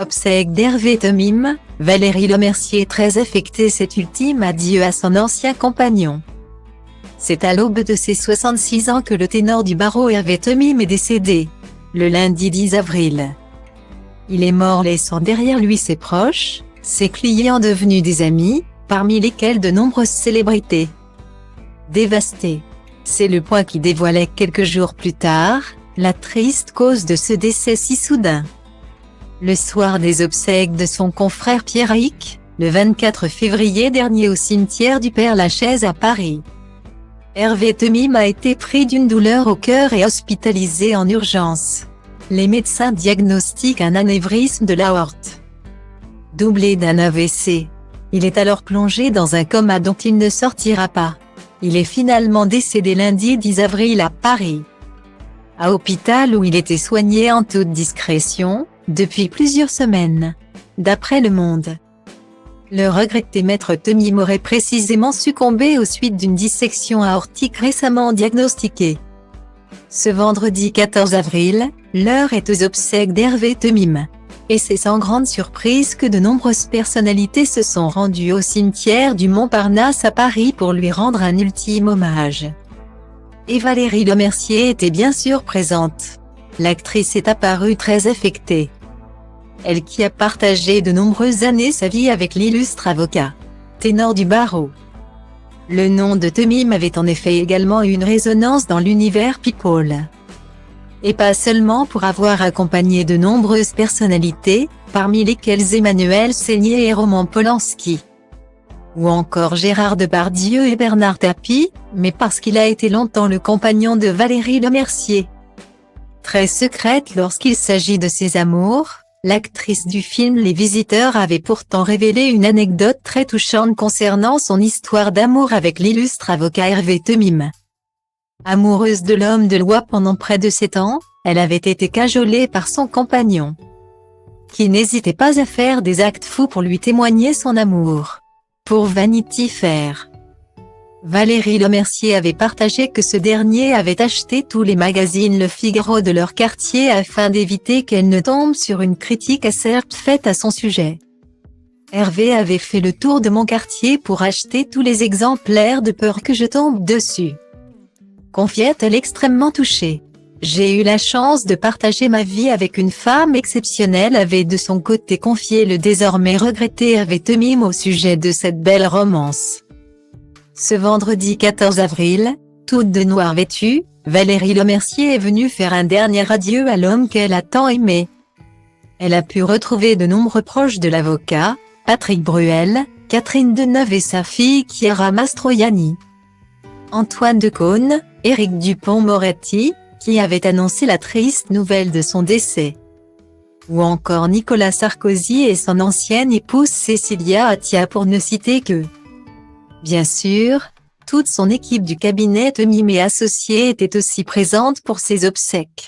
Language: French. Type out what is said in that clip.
Obsèques d'Hervé Temim, Valérie Lemercier très affectée cet ultime adieu à son ancien compagnon. C'est à l'aube de ses 66 ans que le ténor du barreau Hervé Temim est décédé, le lundi 10 avril. Il est mort laissant derrière lui ses proches, ses clients devenus des amis, parmi lesquels de nombreuses célébrités. Dévastée. C'est le point qui dévoilait quelques jours plus tard, la triste cause de ce décès si soudain. Le soir des obsèques de son confrère Pierrick, le 24 février dernier au cimetière du Père-Lachaise à Paris. Hervé Temim a été pris d'une douleur au cœur et hospitalisé en urgence. Les médecins diagnostiquent un anévrisme de l'aorte, doublé d'un AVC. Il est alors plongé dans un coma dont il ne sortira pas. Il est finalement décédé lundi 10 avril à Paris, à hôpital où il était soigné en toute discrétion, depuis plusieurs semaines. D'après Le Monde, le regretté maître Temim aurait précisément succombé aux suites d'une dissection aortique récemment diagnostiquée. Ce vendredi 14 avril, l'heure est aux obsèques d'Hervé Temim. Et c'est sans grande surprise que de nombreuses personnalités se sont rendues au cimetière du Montparnasse à Paris pour lui rendre un ultime hommage. Et Valérie Lemercier était bien sûr présente. L'actrice est apparue très affectée. Elle qui a partagé de nombreuses années sa vie avec l'illustre avocat, ténor du barreau. Le nom de Temim avait en effet également une résonance dans l'univers people. Et pas seulement pour avoir accompagné de nombreuses personnalités, parmi lesquelles Emmanuel Seigner et Roman Polanski, ou encore Gérard Depardieu et Bernard Tapie, mais parce qu'il a été longtemps le compagnon de Valérie Lemercier. Très secrète lorsqu'il s'agit de ses amours, l'actrice du film Les Visiteurs avait pourtant révélé une anecdote très touchante concernant son histoire d'amour avec l'illustre avocat Hervé Temim. Amoureuse de l'homme de loi pendant près de 7 ans, elle avait été cajolée par son compagnon, qui n'hésitait pas à faire des actes fous pour lui témoigner son amour. Pour Vanity Fair, Valérie Lemercier avait partagé que ce dernier avait acheté tous les magazines Le Figaro de leur quartier afin d'éviter qu'elle ne tombe sur une critique acerbe faite à son sujet. Hervé avait fait le tour de mon quartier pour acheter tous les exemplaires de peur que je tombe dessus, confiait-elle extrêmement touchée. J'ai eu la chance de partager ma vie avec une femme exceptionnelle, avait de son côté confié le désormais regretté Hervé Temim au sujet de cette belle romance. Ce vendredi 14 avril, toute de noir vêtue, Valérie Lemercier est venue faire un dernier adieu à l'homme qu'elle a tant aimé. Elle a pu retrouver de nombreux proches de l'avocat, Patrick Bruel, Catherine Deneuve et sa fille Chiara Mastroianni, Antoine Decaune, Éric Dupond-Moretti, qui avait annoncé la triste nouvelle de son décès, ou encore Nicolas Sarkozy et son ancienne épouse Cécilia Attia pour ne citer que. Bien sûr, toute son équipe du cabinet Temim et associés était aussi présente pour ses obsèques.